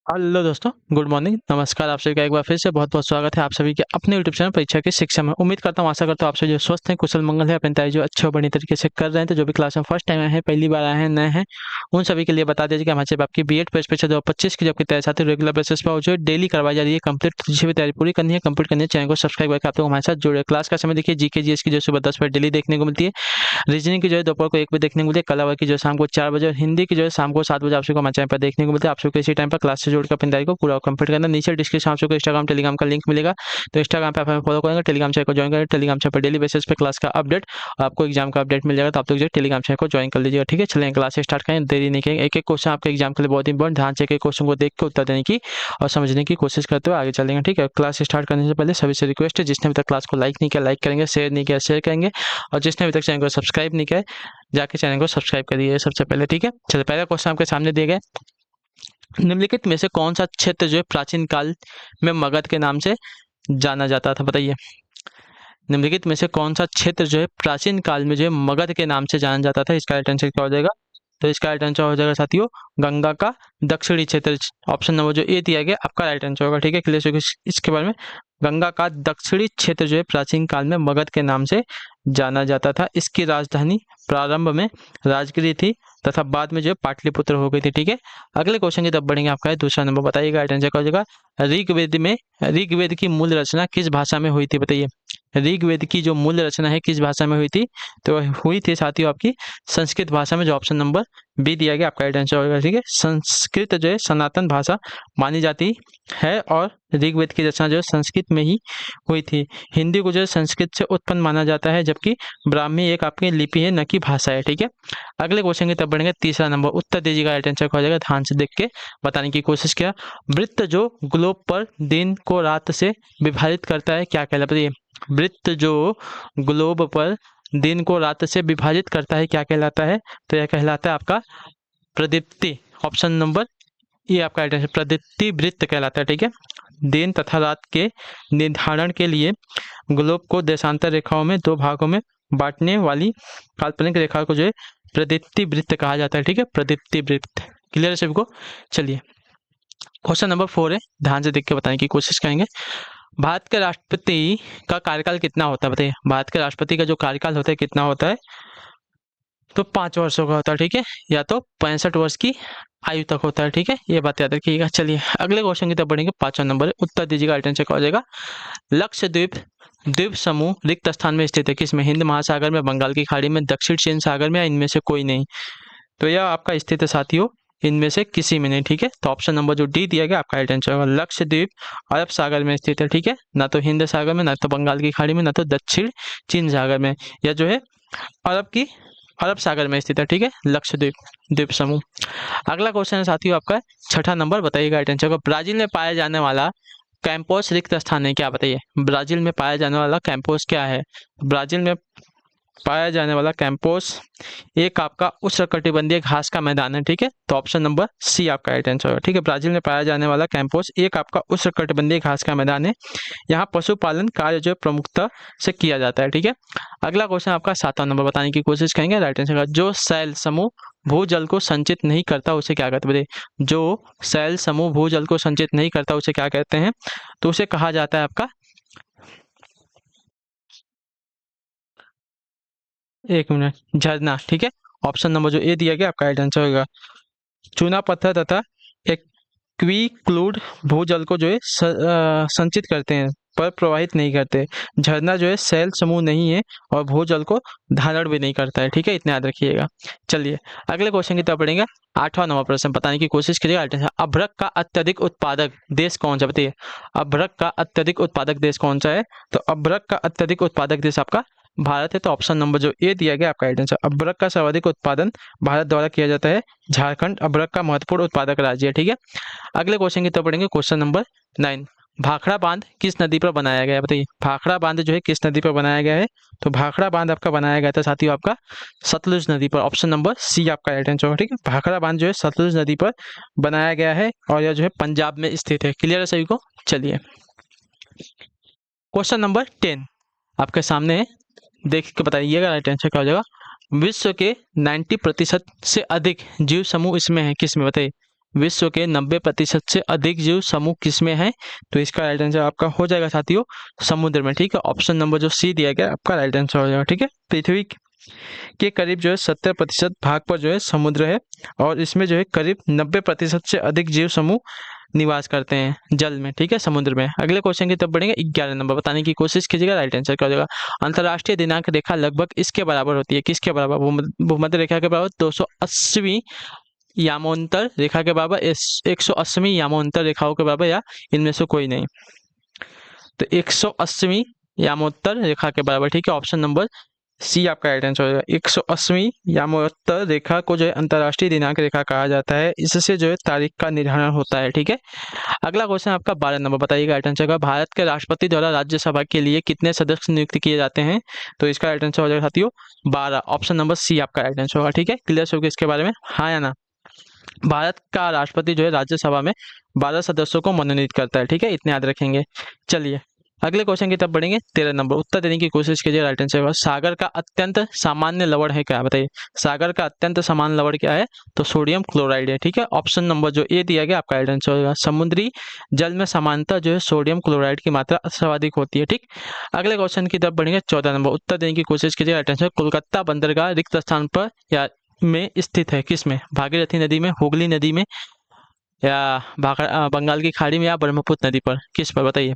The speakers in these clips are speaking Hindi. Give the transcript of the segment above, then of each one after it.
हेलो दोस्तों, गुड मॉर्निंग, नमस्कार। आप सभी का एक बार फिर से बहुत बहुत स्वागत है आप सभी के अपने यूट्यूब चैनल परीक्षा की शिक्षा में। उम्मीद करता हूँ, आशा करता हूँ आप सभी जो स्वस्थ हैं, कुशल मंगल है, अपनी तैयारी जो अच्छे और बढ़िया तरीके से कर रहे हैं। तो जो भी क्लास में फर्स्ट टाइम आए हैं, पहली बार आए हैं, नए हैं, उन सभी के लिए बता दीजिए कि हमारे आपकी बीएड प्रेस परीक्षा 2025 की जो आपकी तैयारी साथ रेगुलर बेसिस पर जो डेली करवाई जा रही है कंप्लीट। जिसे भी तैयारी पूरी करनी है, कंप्लीट करनी है, चैनल को सब्सक्राइब करके आप लोग हमारे साथ जुड़े। क्लास का समय देखिए, जीके जीएस की जो सुबह 10 बजे डेली देखने को मिलती है। रीजनिंग की जो है दोपहर को 1 बजे देखने को मिलती है। कला की जो है शाम को 4 बजे, और हिंदी की जो है शाम को 7 बजे आप सबको हमारे चैनल पर देखने को मिलता है। आप सबको इसी टाइम पर क्लास से जोड़कर अपनी तैयारी को पूरा कंप्लीट करना। नीचे डिस्क्रिप्शन आप सबको इंस्टाग्राम टेलीग्राम का लिंक मिलेगा, तो इंस्टाग्राम पे आप हमें फॉलो करेंगे, टेलीग्राम चैनल को ज्वाइन करेंगे। टेलीग्राम चैनल पर डेली बेसिस पे क्लास का अपडेट और आपको एग्जाम का अपडेट मिल जाएगा, तो आप लोग जो टेलीग्राम चैनल को ज्वाइन कर लीजिएगा। ठीक है, चलें क्लास स्टार्ट करें, देरी नहीं करेंगे। एक एक क्वेश्चन आपके एग्जाम के लिए बहुत इंपॉर्टेंट, ध्यान से एक एक क्वेश्चन को देख के उत्तर देने की और समझने की कोशिश करते हुए आगे चलेंगे। ठीक है, क्लास स्टार्ट करने से पहले सभी से रिक्वेस्ट है, जिसने अभी तक क्लास को लाइक नहीं किया लाइक करेंगे, शेयर नहीं किया शेयर करेंगे, और जिसने अभी तक चैनल को सब्सक्राइब नहीं किया जाके चैनल को सब्सक्राइब करिए सबसे पहले। ठीक है, चलिए पहला क्वेश्चन आपके सामने दिए गए। निम्नलिखित में से कौन सा क्षेत्र जो है प्राचीन काल में मगध के नाम से जाना जाता था, बताइए। निम्नलिखित में से कौन सा क्षेत्र जो है प्राचीन काल में जो है मगध के नाम से जाना जाता था, इसका राइट आंसर क्या हो जाएगा? तो इसका राइट आंसर हो जाएगा साथियों, गंगा का दक्षिणी क्षेत्र। ऑप्शन नंबर जो ए दिया गया आपका राइट आंसर होगा। ठीक है, क्लियर हो इसके बारे में। गंगा का दक्षिणी क्षेत्र जो है प्राचीन काल में मगध के नाम से जाना जाता था। इसकी राजधानी प्रारंभ में राजगिरी थी तथा बाद में जो है पाटलिपुत्र हो गई थी। ठीक है, अगले क्वेश्चन की तरफ बढ़ेंगे। आपका है दूसरा नंबर, बताइएगा राइट आंसर क्या हो जाएगा? ऋग्वेद की मूल रचना किस भाषा में हुई थी, बताइए। ऋग्वेद की जो मूल रचना है किस भाषा में हुई थी? तो हुई थी साथियों आपकी संस्कृत भाषा में, जो ऑप्शन नंबर बी दिया गया आपका राइट आंसर होगा। ठीक है, संस्कृत जो है सनातन भाषा मानी जाती है और ऋग्वेद की रचना जो है संस्कृत में ही हुई थी। हिंदी को जो है संस्कृत से उत्पन्न माना जाता है, जबकि ब्राह्मी एक आपकी लिपि है, न कि भाषा है। ठीक है, अगले क्वेश्चन की तरफ बढ़ेंगे। तीसरा नंबर, उत्तर दीजिएगा, राइट आंसर हो जाएगा। ध्यान से देख के बताने की कोशिश किया। वृत्त जो ग्लोब पर दिन को रात से विभाजित करता है क्या कहलाता है? वृत्त जो ग्लोब पर दिन को रात से विभाजित करता है क्या कहलाता है? तो यह कहलाता है आपका प्रदीप्ति। ऑप्शन नंबर ये आपका राइट आंसर, प्रदीप्ति वृत्त कहलाता है। ठीक है, दिन तथा रात के निर्धारण के लिए ग्लोब को देशांतर रेखाओं में दो भागों में बांटने वाली काल्पनिक रेखा को जो है प्रदीप्ति वृत्त कहा जाता है। ठीक है, प्रदीप्ति वृत्त। क्लियर है सभी को? चलिए क्वेश्चन नंबर 4 है, ध्यान से देख के बताने की कोशिश करेंगे। भारत के राष्ट्रपति का कार्यकाल कितना होता है, बताइए। भारत के राष्ट्रपति का जो कार्यकाल होता है कितना होता है? तो 5 वर्षों का होता है। ठीक है, या तो 65 वर्ष की आयु तक होता है। ठीक है, ये बात याद रखिएगा। चलिए अगले क्वेश्चन की तरफ बढ़ेंगे। 5वां नंबर, उत्तर दीजिएगा, राइट आंसर क्या हो जाएगा? लक्षद्वीप द्वीप समूह रिक्त स्थान में स्थित है, किसमें? हिंद महासागर में, बंगाल की खाड़ी में, दक्षिण चीन सागर में, या इनमें से कोई नहीं? तो यह आपका स्थित है साथियों इनमें से किसी में नहीं। ठीक है, तो ऑप्शन नंबर जो डी दिया गया आपका राइट आंसर होगा। लक्षद्वीप अरब सागर में स्थित है। ठीक है, ना तो हिंद सागर में, ना तो बंगाल की खाड़ी में, ना तो दक्षिण चीन सागर में, या जो है अरब सागर में स्थित है। ठीक है, लक्षद्वीप द्वीप समूह। अगला क्वेश्चन है साथियों आपका 6ठा नंबर, बताइएगा राइट आंसर होगा। ब्राजील में पाया जाने वाला कैंपोस रिक्त स्थान है क्या, बताइए। ब्राजील में पाया जाने वाला कैंपोस क्या है? ब्राजील में पाया जाने वाला कैंपोस एक आपका उष्णकटिबंधीय घास का मैदान है। ठीक है, तो ऑप्शन नंबर सी आपका राइट आंसर होगा। ठीक है, ब्राजील में पाया जाने वाला कैंपोस एक आपका उष्णकटिबंधीय घास का मैदान है। यहाँ पशुपालन कार्य जो है प्रमुखता से किया जाता है। ठीक है, अगला क्वेश्चन आपका 7वां नंबर, बताने की कोशिश करेंगे। राइट आंसर का जो सैल समूह भूजल को संचित नहीं करता उसे क्या कहते हैं? जो सैल समूह भूजल को संचित नहीं करता उसे क्या कहते हैं? तो उसे कहा जाता है आपका, एक मिनट, झरना। ठीक है, ऑप्शन नंबर जो ए दिया गया आपका राइट आंसर होगा। चूना पत्थर तथा एक्वीक्लूड भूजल को जो है संचित करते हैं पर प्रवाहित नहीं करते। झरना जो है सैल समूह नहीं है और भूजल को धारण भी नहीं करता है। ठीक है, इतना याद रखिएगा। चलिए अगले क्वेश्चन की तरफ बढ़ेंगे। 8वां नंबर प्रश्न, बताने की कोशिश करिएगा। अभ्रक का अत्यधिक उत्पादक देश कौन सा, बताइए। अभ्रक का अत्यधिक उत्पादक देश कौन सा है? तो अभ्रक का अत्यधिक उत्पादक देश आपका भारत है। तो ऑप्शन नंबर जो ए दिया गया आपका राइट आंसर। अभ्रक का सर्वाधिक उत्पादन भारत द्वारा किया जाता है। झारखंड अभ्रक का महत्वपूर्ण उत्पादक राज्य है। ठीक है, अगले क्वेश्चन की तरफ बढ़ेंगे। क्वेश्चन नंबर 9, भाखड़ा बांध किस नदी पर बनाया गया है, बताइए। भाखड़ा बांध जो है किस नदी पर बनाया गया है? तो भाखड़ा बांध आपका बनाया गया था साथियों आपका सतलुज नदी पर। ऑप्शन नंबर सी आपका राइट आंसर होगा। ठीक है, भाखड़ा बांध जो है सतलुज नदी पर बनाया गया है और यह जो है पंजाब में स्थित है। क्लियर है सभी को? चलिए क्वेश्चन नंबर 10 आपके सामने है, देख के बताइएगा राइट आंसर क्या हो जाएगा। विश्व के 90% से अधिक जीव समूह इसमें है, किसमें, बताइए। विश्व के 90% से अधिक जीव समूह किसमें है? तो इसका राइट आंसर आपका हो जाएगा साथियों समुद्र में। ठीक है, ऑप्शन नंबर जो सी दिया गया आपका राइट आंसर हो जाएगा। ठीक है, पृथ्वी के करीब जो है 70% भाग पर जो है समुद्र है और इसमें जो है करीब 90% से अधिक जीव समूह निवास करते हैं जल में। ठीक है, समुद्र में। अगले क्वेश्चन की तरफ बढ़ेंगे। 11 नंबर बताने की कोशिश कीजिएगा, राइट आंसर क्या हो जाएगा? अंतर्राष्ट्रीय दिनांक रेखा लगभग इसके बराबर होती है, किसके बराबर? भूमध्य रेखा के बराबर, 280वीं यामोन्तर रेखा के बराबर, 180वीं यामोन्तर रेखाओं के बराबर, या इनमें से कोई नहीं। तो 180वीं यामोत्तर रेखा के बराबर। ठीक है, ऑप्शन नंबर सी आपका राइट आंसर होगा। 180वीं यामोत्तर रेखा को जो है अंतर्राष्ट्रीय दिनांक रेखा कहा जाता है, इससे जो है तारीख का निर्धारण होता है। ठीक है, अगला क्वेश्चन आपका 12 नंबर बताइएगा राइट आंसर का। भारत के राष्ट्रपति द्वारा राज्यसभा के लिए कितने सदस्य नियुक्त किए जाते हैं? तो इसका राइट आंसर हो जाएगा साथियों 12, ऑप्शन नंबर सी आपका राइट आंसर होगा। ठीक है, क्लियर होगा इसके बारे में, हाँ या ना? भारत का राष्ट्रपति जो है राज्यसभा में 12 सदस्यों को मनोनीत करता है। ठीक है, इतने याद रखेंगे। चलिए अगले क्वेश्चन की तरफ बढ़ेंगे। 13 नंबर उत्तर देने की कोशिश कीजिए, राइट आंसर। सागर का अत्यंत सामान्य लवण है क्या? बताइए, सागर का अत्यंत सामान्य लवण क्या है? तो सोडियम क्लोराइड है। ठीक है, ऑप्शन नंबर जो ए दिया गया आपका राइट आंसर होगा। समुद्री जल में सामान्यतः जो है सोडियम क्लोराइड की मात्रा सर्वाधिक होती है। ठीक, अगले क्वेश्चन की तरफ बढ़ेंगे। 14 नंबर उत्तर देने की कोशिश कीजिए, राइट आंसर। कोलकाता बंदरगाह रिक्त स्थान पर या में स्थित है, किसमें? भागीरथी नदी में, हुगली नदी में, या बंगाल की खाड़ी में, या ब्रह्मपुत्र नदी पर? किस पर बताइए?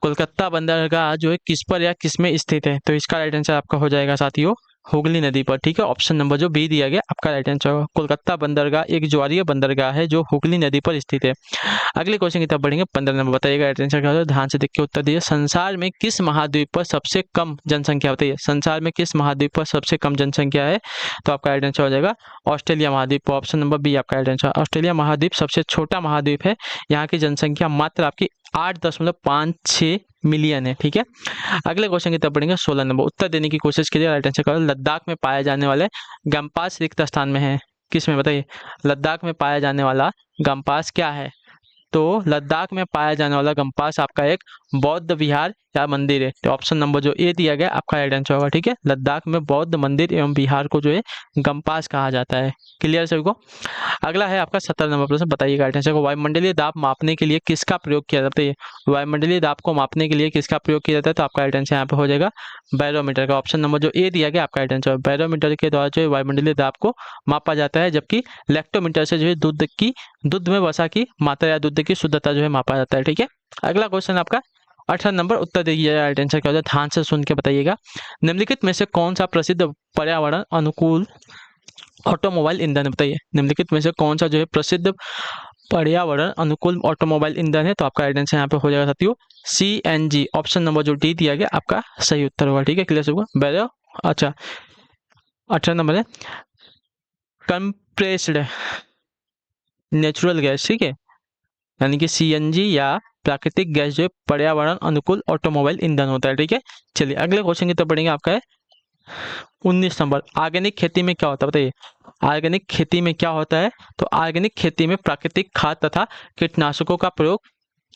कोलकाता बंदरगाह जो है किस पर या किस में स्थित है? तो इसका राइट आंसर आपका हो जाएगा साथियों हुगली नदी पर। ठीक है, ऑप्शन नंबर जो बी दिया गया आपका राइट आंसर होगा। कोलकाता बंदरगाह एक ज्वारीय बंदरगाह है जो हुगली नदी पर स्थित है। अगले क्वेश्चन की तरफ बढ़ेंगे। 15 नंबर बताइएगा राइट आंसर क्या होगा? ध्यान से देख के उत्तर दीजिए। संसार में किस महाद्वीप पर सबसे कम जनसंख्या? बताइए, संसार में किस महाद्वीप पर सबसे कम जनसंख्या है? तो आपका राइट आंसर हो जाएगा ऑस्ट्रेलिया महाद्वीप, ऑप्शन नंबर बी आपका राइट आंसर। ऑस्ट्रेलिया महाद्वीप सबसे छोटा महाद्वीप है, यहाँ की जनसंख्या मात्र आपकी 8.56 मिलियन है। ठीक है, अगले क्वेश्चन की तरफ बढ़ेंगे। 16 नंबर उत्तर देने की कोशिश कीजिए, राइट आंसर करो। लद्दाख में पाए जाने वाले गम्पास रिक्त स्थान में है, किस में? बताइए, लद्दाख में पाया जाने वाला गम्पास क्या है? तो लद्दाख में पाया जाने वाला गम्पास आपका एक बौद्ध विहार या मंदिर है। तो ऑप्शन नंबर जो ए दिया गया आपका राइट आंसर होगा। ठीक है, लद्दाख में बौद्ध मंदिर एवं विहार को जो है गम्पास कहा जाता है। क्लियर सभी को? अगला है आपका 17 नंबर प्रश्न, बताइएगा राइट आंसर को। वायुमंडलीय दाब मापने के लिए किसका प्रयोग किया जाता है? वायुमंडलीय दाब को मापने के लिए किसका प्रयोग किया जाता है? तो आपका राइट आंसर यहाँ पे हो जाएगा बैरोमीटर का, ऑप्शन नंबर जो ए दिया गया आपका राइट आंसर। बैरोमीटर के द्वारा जो है वायुमंडलीय दाब को मापा जाता है, जबकि लैक्टोमीटर से जो है दूध में वसा की मात्रा या दूध की शुद्धता जो है मापा जाता है। ठीक है, अगला क्वेश्चन आपका 18 नंबर उत्तर दीजिए, राइट आंसर क्या होता है? ध्यान से सुन के बताइएगा। निम्नलिखित में से कौन सा प्रसिद्ध पर्यावरण अनुकूल ऑटोमोबाइल ईंधन? बताइए, निम्नलिखित में से कौन सा जो है प्रसिद्ध पर्यावरण अनुकूल ऑटोमोबाइल ईंधन है? तो आपका राइट आंसर यहाँ पे हो जाएगा साथियों CNG, ऑप्शन नंबर जो डी दिया गया आपका सही उत्तर होगा। ठीक है, क्लियर होगा बैरो। अच्छा 18 नंबर है कंप्रेस्ड नेचुरल गैस। ठीक है, यानी कि CNG या प्राकृतिक गैस जो है पर्यावरण अनुकूल ऑटोमोबाइल ईंधन होता है। ठीक है, चलिए अगले क्वेश्चन की तरफ बढ़ेंगे। आपका है 19 नंबर, ऑर्गेनिक खेती में क्या होता है? बताइए, ऑर्गेनिक खेती में क्या होता है? तो ऑर्गेनिक खेती में प्राकृतिक खाद तथा कीटनाशकों का प्रयोग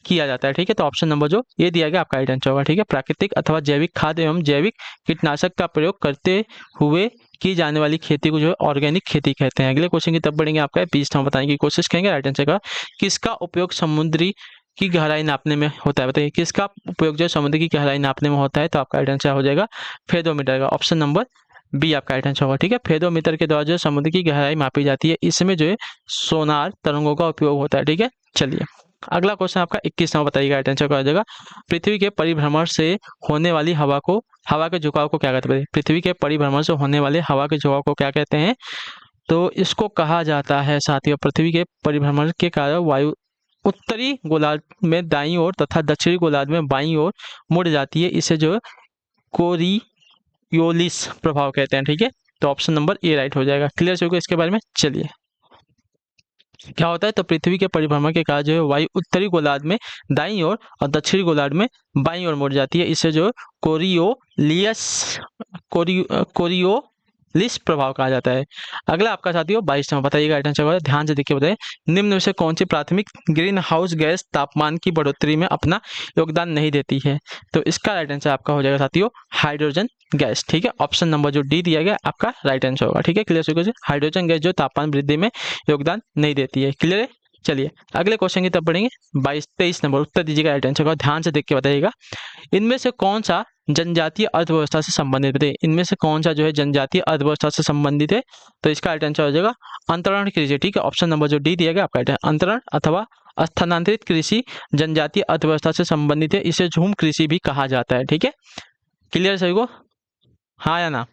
किया जाता है। ठीक है, तो ऑप्शन नंबर जो ये दिया गया आपका राइट आंसर होगा। ठीक है, प्राकृतिक अथवा जैविक खाद एवं जैविक कीटनाशक का प्रयोग करते हुए की जाने वाली खेती को जो है ऑर्गेनिक खेती कहते हैं। अगले क्वेश्चन की तरफ बढ़ेंगे। आपका 20 नंबर बताने की कोशिश करेंगे, राइट आंसर का। किसका उपयोग समुद्री की गहराई नापने में होता है? बताइए, किसका उपयोग जो है समुद्र की गहराई नापने में होता है? तो आपका राइट आंसर हो जाएगा फेदोमीटर का, ऑप्शन नंबर बी आपका राइट आंसर होगा। ठीक है, फेदोमीटर के द्वारा जो है समुद्र की गहराई मापी जाती है, इसमें जो है सोनार तरंगों का उपयोग होता है। ठीक है, चलिए अगला क्वेश्चन आपका 21 नंबर बताइएगा, राइट आंसर हो जाएगा। पृथ्वी के परिभ्रमण से होने वाली हवा के झुकाव को क्या कहते हैं? पृथ्वी के परिभ्रमण से होने वाले हवा के झुकाव को क्या कहते हैं? तो इसको कहा जाता है साथियों, पृथ्वी के परिभ्रमण के कारण वायु उत्तरी गोलार्ध में दाईं ओर तथा दक्षिणी गोलार्ध में बाईं ओर मुड़ जाती है, इसे जो कोरियोलिस प्रभाव कहते हैं। ठीक है, तो ऑप्शन नंबर ए राइट हो जाएगा। क्लियर होगा इसके बारे में? चलिए क्या होता है? तो पृथ्वी के परिभ्रमण के कारण जो है वायु उत्तरी गोलार्ध में दाईं ओर और दक्षिणी गोलार्ध में बाईं ओर मुड़ जाती है, इसे जो कोरियोलिस कोरियोलिस लिस्ट प्रभाव कहा जाता है। अगला आपका साथियों 22 नंबर, बताइएगा राइट आंसर होगा, ध्यान से देखिए बताइए, निम्न में से कौन सी प्राथमिक ग्रीन हाउस गैस तापमान की बढ़ोतरी में अपना योगदान नहीं देती है। तो इसका राइट आंसर आपका हो जाएगा साथियों हाइड्रोजन गैस। ठीक है, ऑप्शन नंबर जो डी दिया गया आपका राइट आंसर होगा। ठीक है, क्लियर, हाइड्रोजन गैस जो तापमान वृद्धि में योगदान नहीं देती है। क्लियर है। चलिए अगले क्वेश्चन की तरफ बढ़ेंगे। 23 नंबर, उत्तर दीजिएगा राइट आंसर होगा, ध्यान से देख के बताइएगा, इनमें से कौन सा जनजातीय अर्थव्यवस्था से संबंधित है। इनमें से कौन सा जो है जनजातीय अर्थव्यवस्था से संबंधित है। तो इसका राइट आंसर हो जाएगा अंतरण कृषि। ठीक है, ऑप्शन नंबर जो डी दिया गया आपका राइट है, अंतरण अथवा स्थानांतरित कृषि जनजातीय अर्थव्यवस्था से संबंधित है, इसे झूम कृषि भी कहा जाता है। ठीक है, क्लियर सभी को, हाँ या ना।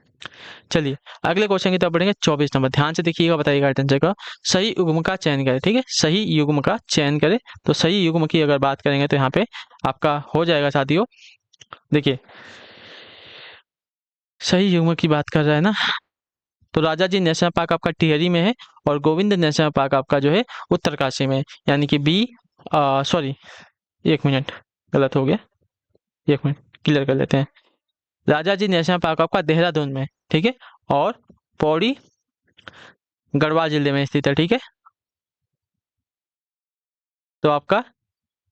चलिए अगले क्वेश्चन की तरफ बढ़ेंगे। 24 नंबर, ध्यान से देखिएगा, बताइएगा राइट आंसर का, सही युग्म का चयन करें। ठीक है, सही युग्म का चयन करें। तो सही युग्म की अगर बात करेंगे तो यहाँ पे आपका हो जाएगा साथियों, देखिए सही युग्म की बात कर रहा है ना, तो राजाजी नेशनल पार्क आपका टिहरी में है और गोविंद नेशनल पार्क आपका जो है उत्तरकाशी में है, यानी कि बी, सॉरी 1 मिनट गलत हो गया, 1 मिनट क्लियर कर लेते हैं। राजाजी नेशनल पार्क आपका देहरादून में, ठीक है, और पौड़ी गढ़वाल जिले में स्थित है। ठीक है, तो आपका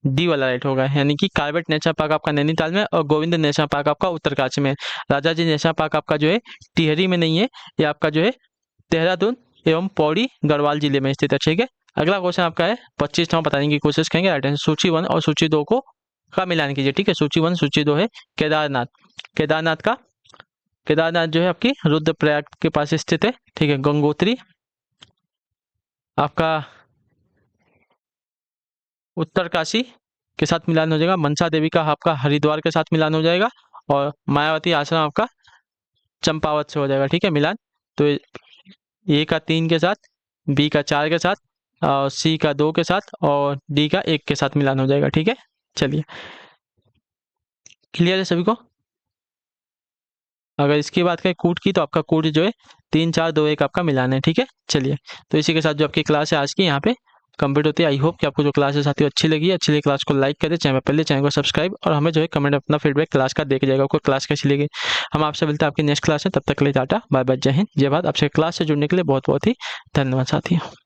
डी वाला राइट होगा, यानी कि कार्बेट नेशनल पार्क आपका नैनीताल में और गोविंद नेशनल पार्क आपका उत्तरकाशी में। राजाजी नेशनल पार्क आपका जो है टिहरी में नहीं है, ये आपका जो है देहरादून एवं पौड़ी गढ़वाल जिले में स्थित है। ठीक है, अगला क्वेश्चन आपका है 25 नंबर, बताने की कोशिश करेंगे राइट आंसर, सूची 1 और सूची 2 को का मिलान कीजिए। ठीक है, सूची 1 सूची 2 है केदारनाथ, केदारनाथ जो है आपकी रुद्रप्रयाग के पास स्थित है। ठीक है, गंगोत्री आपका उत्तरकाशी के साथ मिलान हो जाएगा, मनसा देवी का आपका हरिद्वार के साथ मिलान हो जाएगा, और मायावती आश्रम आपका चंपावत से हो जाएगा। ठीक है, मिलान तो ए का 3 के साथ, बी का 4 के साथ, और सी का 2 के साथ, और डी का 1 के साथ मिलान हो जाएगा। ठीक है, चलिए क्लियर है सभी को। अगर इसकी बात करें कूट की, तो आपका कूट जो है 3 4 2 1 आपका मिलान है। ठीक है, चलिए तो इसी के साथ जो आपकी क्लास है आज की यहाँ पे कंप्लीट होती है। आई होप कि आपको जो क्लास है साथियों अच्छी लगी है। अच्छी लगी क्लास को लाइक करें, चैनल पहले चैनल को सब्सक्राइब, और हमें जो है कमेंट अपना फीडबैक क्लास का देख जाएगा, आपको क्लास कैसी लगी। हम आपसे मिलते हैं आपकी नेक्स्ट क्लास में, तब तक के लिए टाटा बाय बाय, जय हिंद जय भारत। आपसे क्लास से जुड़ने के लिए बहुत बहुत ही धन्यवाद साथियों।